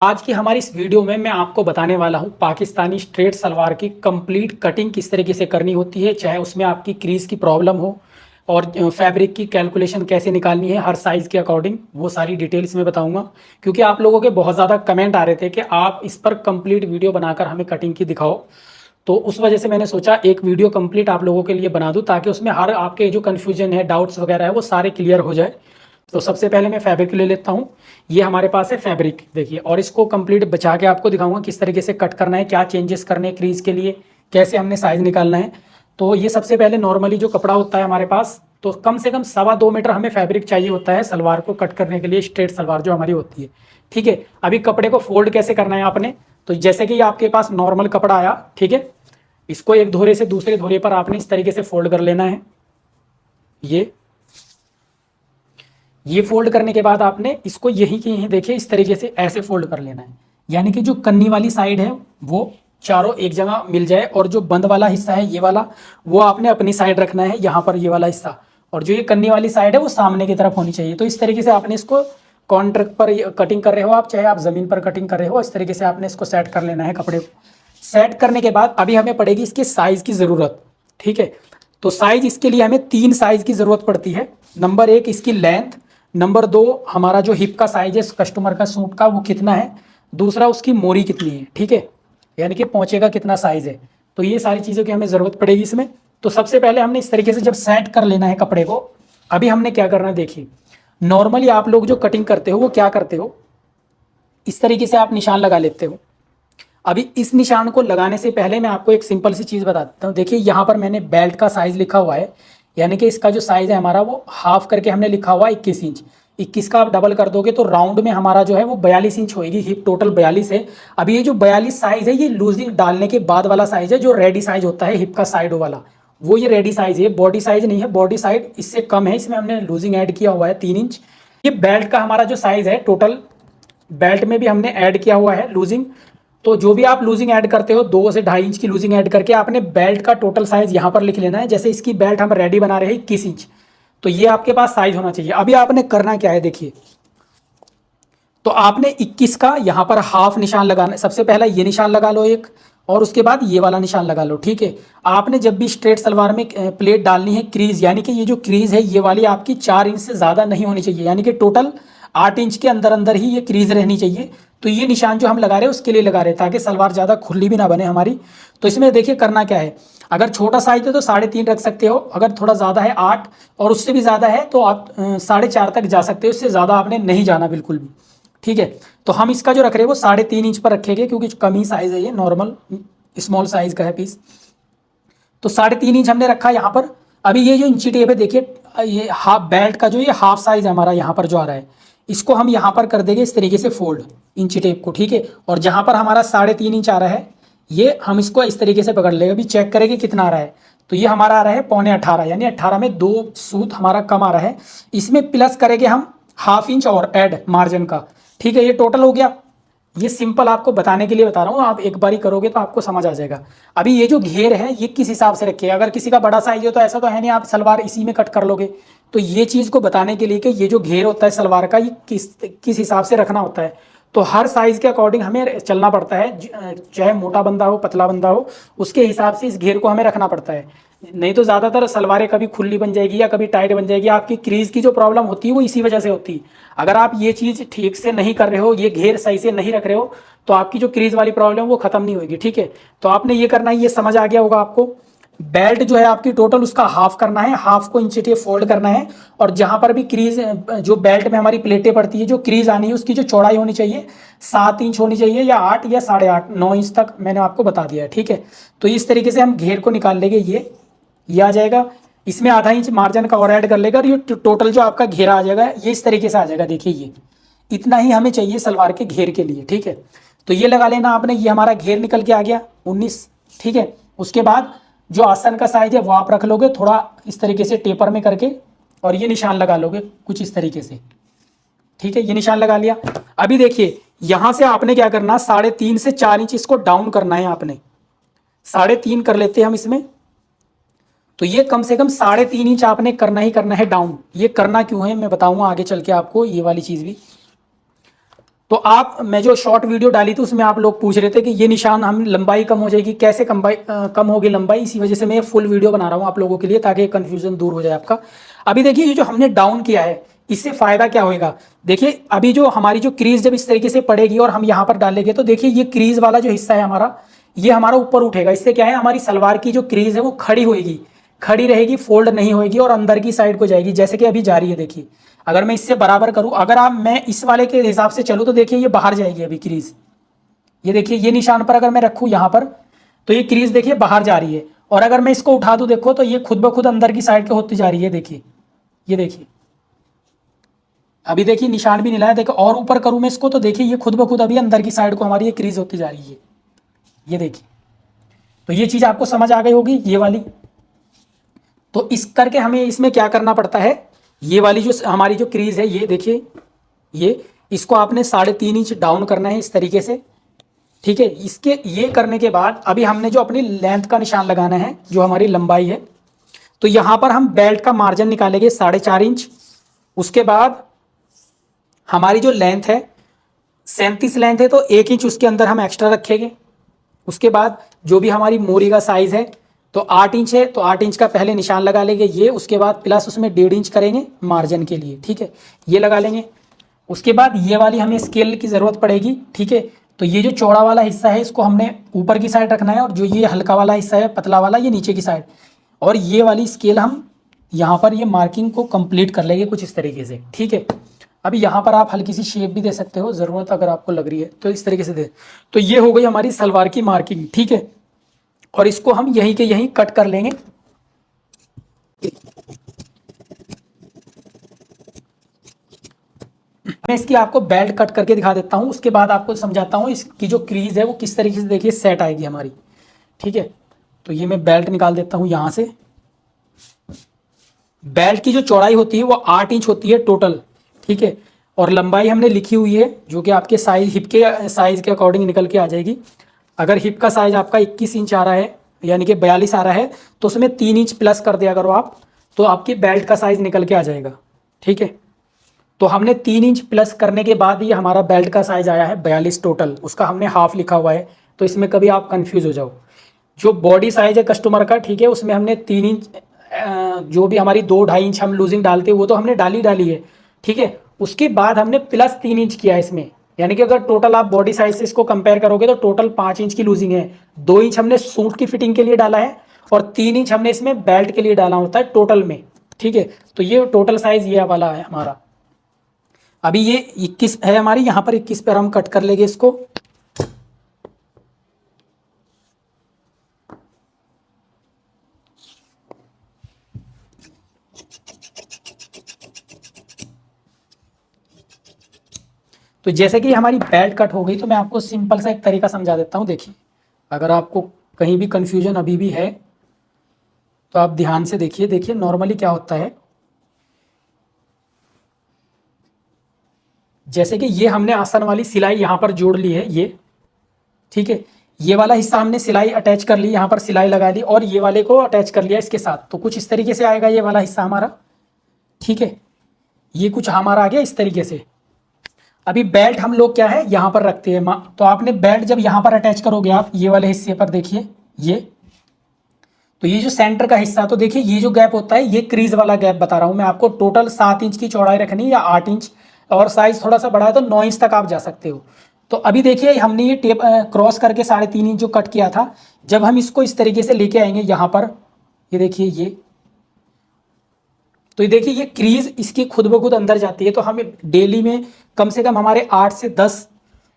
आज की हमारी इस वीडियो में मैं आपको बताने वाला हूँ पाकिस्तानी स्ट्रेट सलवार की कंप्लीट कटिंग किस तरीके से करनी होती है, चाहे उसमें आपकी क्रीज की प्रॉब्लम हो और फैब्रिक की कैलकुलेशन कैसे निकालनी है हर साइज़ के अकॉर्डिंग, वो सारी डिटेल्स में बताऊंगा। क्योंकि आप लोगों के बहुत ज़्यादा कमेंट आ रहे थे कि आप इस पर कंप्लीट वीडियो बनाकर हमें कटिंग की दिखाओ, तो उस वजह से मैंने सोचा एक वीडियो कंप्लीट आप लोगों के लिए बना दूँ ताकि उसमें हर आपके जो कन्फ्यूजन है, डाउट्स वगैरह है, वो सारे क्लियर हो जाए। तो सबसे पहले मैं फैब्रिक ले लेता हूँ। ये हमारे पास है फैब्रिक, देखिए, और इसको कंप्लीट बचा के आपको दिखाऊंगा किस तरीके से कट करना है, क्या चेंजेस करने हैं क्रीज के लिए, कैसे हमने साइज निकालना है। तो ये सबसे पहले नॉर्मली जो कपड़ा होता है हमारे पास, तो कम से कम 2.25 मीटर हमें फैब्रिक चाहिए होता है सलवार को कट करने के लिए, स्ट्रेट सलवार जो हमारी होती है। ठीक है, अभी कपड़े को फोल्ड कैसे करना है आपने, तो जैसे कि आपके पास नॉर्मल कपड़ा आया, ठीक है, इसको एक धोरे से दूसरे धोरे पर आपने इस तरीके से फोल्ड कर लेना है। ये फोल्ड करने के बाद आपने इसको यहीं के यहीं देखिए इस तरीके से ऐसे फोल्ड कर लेना है, यानी कि जो कन्नी वाली साइड है वो चारों एक जगह मिल जाए, और जो बंद वाला हिस्सा है ये वाला, वो आपने अपनी साइड रखना है यहाँ पर, ये वाला हिस्सा, और जो ये कन्नी वाली साइड है वो सामने की तरफ होनी चाहिए। तो इस तरीके से आपने इसको कॉन्ट्रैक्ट पर कटिंग कर रहे हो आप, चाहे आप ज़मीन पर कटिंग कर रहे हो, इस तरीके से आपने इसको सेट कर लेना है कपड़े को। सेट करने के बाद अभी हमें पड़ेगी इसके साइज़ की ज़रूरत। ठीक है, तो साइज़ इसके लिए हमें 3 साइज़ की ज़रूरत पड़ती है। नंबर 1 इसकी लेंथ, नंबर 2 हमारा जो हिप का साइज है कस्टमर का सूट का वो कितना है, दूसरा उसकी मोरी कितनी है, ठीक है, यानी कि पहुंचे का कितना साइज है। तो ये सारी चीज़ों की हमें ज़रूरत पड़ेगी इसमें। तो सबसे पहले हमने इस तरीके से जब सेट कर लेना है कपड़े को, अभी हमने क्या करना है देखिए। नॉर्मली आप लोग जो कटिंग करते हो वो क्या करते हो, इस तरीके से आप निशान लगा लेते हो। अभी इस निशान को लगाने से पहले मैं आपको एक सिंपल सी चीज़ बता देता हूँ। देखिए यहाँ पर मैंने बेल्ट का साइज़ लिखा हुआ है, यानी कि इसका जो साइज़ है हमारा वो हाफ करके हमने लिखा हुआ है 21 इंच। 21 का आप डबल कर दोगे तो राउंड में हमारा जो है वो 42 इंच होएगी, हिप टोटल 42 है। अभी ये जो 42 साइज़ है ये लूजिंग डालने के बाद वाला साइज़ है, जो रेडी साइज़ होता है हिप का साइड वाला, वो ये रेडी साइज़ है, बॉडी साइज़ नहीं है। बॉडी साइड इससे कम है, इसमें हमने लूजिंग ऐड किया हुआ है 3 इंच। ये बेल्ट का हमारा जो साइज़ है टोटल, बेल्ट में भी हमने ऐड किया हुआ है लूजिंग। तो जो भी आप लूजिंग ऐड करते हो 2 से 2.5 इंच की लूजिंग ऐड करके आपने बेल्ट का टोटल साइज यहाँ पर लिख लेना है। जैसे इसकी बेल्ट हम रेडी बना रहे हैं 21 इंच, तो ये आपके पास साइज होना चाहिए। अभी आपने करना क्या है देखिए, तो आपने 21 का यहाँ पर हाफ निशान लगाना है। सबसे पहला ये निशान लगा लो एक, और उसके बाद ये वाला निशान लगा लो। ठीक है, आपने जब भी स्ट्रेट सलवार में प्लेट डालनी है क्रीज, यानी कि ये जो क्रीज है ये वाली आपकी 4 इंच से ज़्यादा नहीं होनी चाहिए, यानी कि टोटल 8 इंच के अंदर अंदर ही ये क्रीज रहनी चाहिए। तो ये निशान जो हम लगा रहे हैं उसके लिए लगा रहे हैं ताकि सलवार ज़्यादा खुली भी ना बने हमारी। तो इसमें देखिए करना क्या है, अगर छोटा साइज है तो 3.5 रख सकते हो, अगर थोड़ा ज़्यादा है 8 और उससे भी ज़्यादा है तो आप 4.5 तक जा सकते हो, इससे ज़्यादा आपने नहीं जाना बिल्कुल भी। ठीक है, तो हम इसका जो रख रहे हैं वो 3.5 इंच पर रखेंगे, क्योंकि कम ही साइज़ है, ये नॉर्मल स्मॉल साइज़ का है पीस। तो 3.5 इंच हमने रखा यहाँ पर। अभी ये जो इंची टेप है देखिए, ये हाफ बेल्ट का जो ये हाफ साइज है हमारा यहाँ पर जो आ रहा है, इसको हम यहाँ पर कर देंगे इस तरीके से फोल्ड इंची टेप को। ठीक है, और जहाँ पर हमारा 3.5 इंच आ रहा है ये हम इसको इस तरीके से पकड़ लेंगे। अभी चेक करेंगे कितना आ रहा है, तो ये हमारा आ रहा है 18.25, यानी 18 में 2 सूत हमारा कम आ रहा है। इसमें प्लस करेंगे हम हाफ इंच और ऐड मार्जिन का। ठीक है, ये टोटल हो गया। ये सिंपल आपको बताने के लिए बता रहा हूँ, आप एक बारी करोगे तो आपको समझ आ जाएगा। अभी ये जो घेर है ये किस हिसाब से रखिए, अगर किसी का बड़ा साइज हो तो ऐसा तो है नहीं आप सलवार इसी में कट कर लोगे। तो ये चीज़ को बताने के लिए कि ये जो घेर होता है सलवार का ये किस किस हिसाब से रखना होता है। तो हर साइज़ के अकॉर्डिंग हमें चलना पड़ता है, चाहे मोटा बंदा हो पतला बंदा हो, उसके हिसाब से इस घेर को हमें रखना पड़ता है। नहीं तो ज़्यादातर सलवारें कभी खुली बन जाएगी या कभी टाइट बन जाएगी। आपकी क्रीज की जो प्रॉब्लम होती है वो इसी वजह से होती है। अगर आप ये चीज़ ठीक से नहीं कर रहे हो, ये घेर सही से नहीं रख रहे हो, तो आपकी जो क्रीज वाली प्रॉब्लम वो खत्म नहीं होगी। ठीक है, तो आपने ये करना है, ये समझ आ गया होगा आपको। बेल्ट जो है आपकी टोटल उसका हाफ करना है, हाफ को इंची टेप फोल्ड करना है, और जहां पर भी क्रीज जो बेल्ट में हमारी प्लेटें पड़ती है, जो क्रीज आनी है उसकी जो चौड़ाई होनी चाहिए 7 इंच होनी चाहिए, या 8 या 8.5 9 इंच तक मैंने आपको बता दिया है। ठीक है, तो इस तरीके से हम घेर को निकाल लेंगे, ये आ जाएगा। इसमें आधा इंच मार्जिन का और ऐड कर लेगा, और ये टोटल जो आपका घेरा आ जाएगा ये इस तरीके से आ जाएगा। देखिए ये इतना ही हमें चाहिए सलवार के घेर के लिए। ठीक है, तो ये लगा लेना आपने, ये हमारा घेर निकल के आ गया 19। ठीक है, उसके बाद जो आसन का साइज है वो आप रख लोगे थोड़ा इस तरीके से टेपर में करके, और ये निशान लगा लोगे कुछ इस तरीके से। ठीक है, ये निशान लगा लिया। अभी देखिए यहां से आपने क्या करना, 3.5 से 4 इंच इसको डाउन करना है आपने। 3.5 कर लेते हैं हम इसमें, तो ये कम से कम 3.5 इंच आपने करना ही करना है डाउन। ये करना क्यों है मैं बताऊंगा आगे चल के आपको, ये वाली चीज भी। तो आप, मैं जो शॉर्ट वीडियो डाली थी उसमें आप लोग पूछ रहे थे कि ये निशान हम लंबाई कम हो जाएगी, कैसे कम होगी लंबाई, इसी वजह से मैं ये फुल वीडियो बना रहा हूँ आप लोगों के लिए, ताकि कन्फ्यूजन दूर हो जाए आपका। अभी देखिए ये जो हमने डाउन किया है, इससे फायदा क्या होएगा। देखिए अभी जो हमारी जो क्रीज जब इस तरीके से पड़ेगी और हम यहाँ पर डालेंगे, तो देखिए ये क्रीज वाला जो हिस्सा है हमारा, ये हमारा ऊपर उठेगा। इससे क्या है, हमारी सलवार की जो क्रीज है वो खड़ी होएगी, खड़ी रहेगी, फोल्ड नहीं होएगी और अंदर की साइड को जाएगी, जैसे कि अभी जा रही है। देखिए अगर मैं इससे बराबर करूं, अगर आप, मैं इस वाले के हिसाब से चलूं, तो देखिए ये बाहर जाएगी अभी क्रीज। ये देखिए ये निशान पर अगर मैं रखूं यहाँ पर, तो ये क्रीज देखिए बाहर जा रही है। और अगर मैं इसको उठा दूं, देखो तो ये खुद ब खुद अंदर की साइड को होती जा रही है। देखिए ये देखिए, अभी देखिए निशान भी नहीं लाया। देखो और ऊपर करूं मैं इसको, तो देखिए ये खुद ब खुद अभी अंदर की साइड को हमारी ये क्रीज होती जा रही है। ये देखिए, तो ये चीज आपको समझ आ गई होगी ये वाली। तो इस करके हमें इसमें क्या करना पड़ता है, ये वाली जो हमारी जो क्रीज है, ये देखिए, ये इसको आपने 3.5 इंच डाउन करना है इस तरीके से। ठीक है, इसके ये करने के बाद अभी हमने जो अपनी लेंथ का निशान लगाना है, जो हमारी लंबाई है, तो यहां पर हम बेल्ट का मार्जिन निकालेंगे 4.5 इंच। उसके बाद हमारी जो लेंथ है 37 लेंथ है, तो 1 इंच उसके अंदर हम एक्स्ट्रा रखेंगे। उसके बाद जो भी हमारी मोरी का साइज है, तो 8 इंच है, तो 8 इंच का पहले निशान लगा लेंगे ये। उसके बाद प्लस उसमें 1.5 इंच करेंगे मार्जिन के लिए। ठीक है, ये लगा लेंगे। उसके बाद ये वाली हमें स्केल की ज़रूरत पड़ेगी। ठीक है, तो ये जो चौड़ा वाला हिस्सा है इसको हमने ऊपर की साइड रखना है, और जो ये हल्का वाला हिस्सा है पतला वाला, ये नीचे की साइड। और ये वाली स्केल हम यहाँ पर ये मार्किंग को कंप्लीट कर लेंगे कुछ इस तरीके से। ठीक है, अभी यहाँ पर आप हल्की सी शेप भी दे सकते हो, ज़रूरत अगर आपको लग रही है तो इस तरीके से दे। तो ये हो गई हमारी सलवार की मार्किंग। ठीक है, और इसको हम यहीं के यहीं कट कर लेंगे। मैं इसकी आपको बेल्ट कट करके दिखा देता हूँ, उसके बाद आपको समझाता हूँ इसकी जो क्रीज है वो किस तरीके से देखिए सेट आएगी हमारी। ठीक है, तो ये मैं बेल्ट निकाल देता हूँ यहाँ से। बेल्ट की जो चौड़ाई होती है वो 8 इंच होती है टोटल। ठीक है, और लंबाई हमने लिखी हुई है, जो कि आपके साइज, हिप के साइज के अकॉर्डिंग निकल के आ जाएगी। अगर हिप का साइज आपका 21 इंच आ रहा है, यानी कि 42 आ रहा है, तो उसमें 3 इंच प्लस कर दिया करो आप, तो आपकी बेल्ट का साइज निकल के आ जाएगा। ठीक है, तो हमने 3 इंच प्लस करने के बाद ये हमारा बेल्ट का साइज आया है 42 टोटल, उसका हमने हाफ लिखा हुआ है, तो इसमें कभी आप कंफ्यूज हो जाओ। जो बॉडी साइज है कस्टमर का, ठीक है, उसमें हमने 3 इंच, जो भी हमारी 2-2.5 इंच हम लूजिंग डालते हैं वो तो हमने डाली है। ठीक है, उसके बाद हमने प्लस 3 इंच किया है इसमें, यानी कि अगर टोटल आप बॉडी साइज से इसको कंपेयर करोगे तो टोटल 5 इंच की लूजिंग है। 2 इंच हमने सूट की फिटिंग के लिए डाला है, और 3 इंच हमने इसमें बेल्ट के लिए डाला होता है टोटल में। ठीक है, तो ये टोटल साइज ये वाला है हमारा। अभी ये 21 है हमारी, यहाँ पर 21 पर हम कट कर लेंगे इसको। तो जैसे कि हमारी बेल्ट कट हो गई, तो मैं आपको सिंपल सा एक तरीका समझा देता हूँ। देखिए, अगर आपको कहीं भी कंफ्यूजन अभी भी है तो आप ध्यान से देखिए। देखिए नॉर्मली क्या होता है, जैसे कि ये हमने आसन वाली सिलाई यहाँ पर जोड़ ली है ये। ठीक है, ये वाला हिस्सा हमने सिलाई अटैच कर ली, यहाँ पर सिलाई लगा दी, और ये वाले को अटैच कर लिया इसके साथ, तो कुछ इस तरीके से आएगा ये वाला हिस्सा हमारा। ठीक है, ये कुछ हमारा आ गया इस तरीके से। अभी बेल्ट हम लोग क्या है यहाँ पर रखते हैं, तो आपने बेल्ट जब यहाँ पर अटैच करोगे आप ये वाले हिस्से पर, देखिए ये, तो ये जो सेंटर का हिस्सा, तो देखिए ये जो गैप होता है ये क्रीज वाला गैप बता रहा हूँ मैं आपको। टोटल 7 इंच की चौड़ाई रखनी है या 8 इंच, और साइज थोड़ा सा बड़ा है तो 9 इंच तक आप जा सकते हो। तो अभी देखिए हमने ये टेप क्रॉस करके 3.5 इंच जो कट किया था, जब हम इसको इस तरीके से लेके आएंगे यहाँ पर, ये देखिए ये, तो ये देखिए ये क्रीज इसकी खुद ब खुद अंदर जाती है। तो हमें डेली में कम से कम हमारे 8 से 10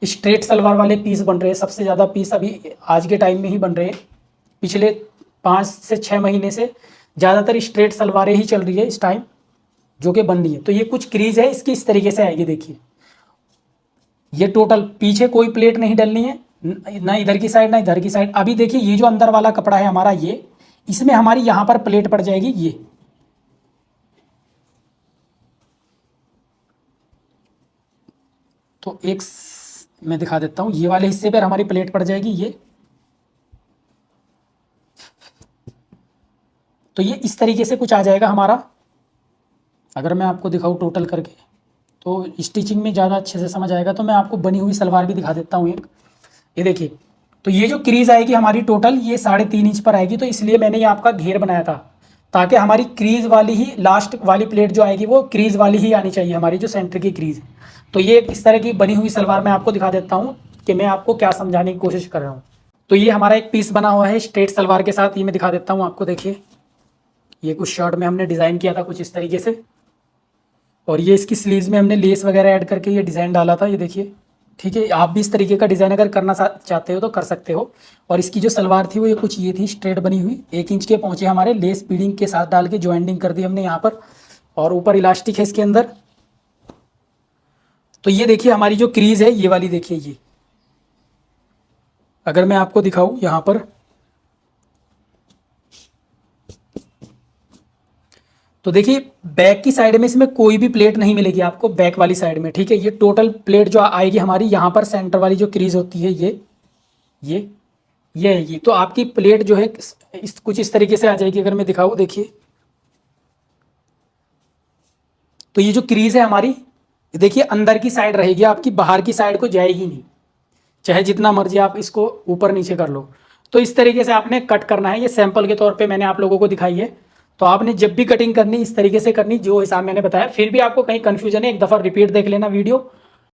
स्ट्रेट सलवार वाले पीस बन रहे हैं। सबसे ज़्यादा पीस अभी आज के टाइम में ही बन रहे हैं, पिछले 5 से 6 महीने से ज़्यादातर स्ट्रेट सलवारें ही चल रही है इस टाइम, जो कि बन रही है। तो ये कुछ क्रीज है इसकी इस तरीके से आएगी। देखिए ये टोटल पीछे कोई प्लेट नहीं डलनी है, ना इधर की साइड ना इधर की साइड। अभी देखिए ये जो अंदर वाला कपड़ा है हमारा, ये, इसमें हमारी यहाँ पर प्लेट पड़ जाएगी ये। तो मैं दिखा देता हूँ, ये वाले हिस्से पर हमारी प्लेट पड़ जाएगी ये। तो ये इस तरीके से कुछ आ जाएगा हमारा, अगर मैं आपको दिखाऊँ टोटल करके। तो स्टिचिंग में ज़्यादा अच्छे से समझ आएगा। तो मैं आपको बनी हुई सलवार भी दिखा देता हूँ एक। ये देखिए, तो ये जो क्रीज आएगी हमारी टोटल ये 3.5 इंच पर आएगी, तो इसलिए मैंने ये आपका घेर बनाया था ताकि हमारी क्रीज वाली ही लास्ट वाली प्लेट जो आएगी वो क्रीज वाली ही आनी चाहिए, हमारी जो सेंटर की क्रीज है। तो ये इस तरह की बनी हुई सलवार मैं आपको दिखा देता हूँ कि मैं आपको क्या समझाने की कोशिश कर रहा हूँ। तो ये हमारा एक पीस बना हुआ है स्ट्रेट सलवार के साथ, ये मैं दिखा देता हूँ आपको। देखिए, ये कुछ शर्ट में हमने डिज़ाइन किया था कुछ इस तरीके से, और ये इसकी स्लीव्स में हमने लेस वगैरह ऐड करके ये डिज़ाइन डाला था, ये देखिए। ठीक है, आप भी इस तरीके का डिज़ाइन अगर करना चाहते हो तो कर सकते हो। और इसकी जो सलवार थी वो ये कुछ ये थी, स्ट्रेट बनी हुई, 1 इंच के पहुँचे हमारे, लेस बीडिंग के साथ डाल के ज्वाइंटिंग कर दी हमने यहाँ पर, और ऊपर इलास्टिक है इसके अंदर। तो ये देखिए हमारी जो क्रीज है ये वाली, देखिए ये, अगर मैं आपको दिखाऊँ यहाँ पर, तो देखिए बैक की साइड में इसमें कोई भी प्लेट नहीं मिलेगी आपको, बैक वाली साइड में। ठीक है, ये टोटल प्लेट जो आएगी हमारी यहाँ पर सेंटर वाली जो क्रीज होती है ये ये है ये। तो आपकी प्लेट जो है कुछ इस तरीके से आ जाएगी, अगर मैं दिखाऊँ देखिए। तो ये जो क्रीज है हमारी, देखिए अंदर की साइड रहेगी आपकी, बाहर की साइड को जाएगी नहीं, चाहे जितना मर्जी आप इसको ऊपर नीचे कर लो। तो इस तरीके से आपने कट करना है, ये सैंपल के तौर पे मैंने आप लोगों को दिखाई है। तो आपने जब भी कटिंग करनी इस तरीके से करनी जो हिसाब मैंने बताया। फिर भी आपको कहीं कन्फ्यूजन है, एक दफ़ा रिपीट देख लेना वीडियो,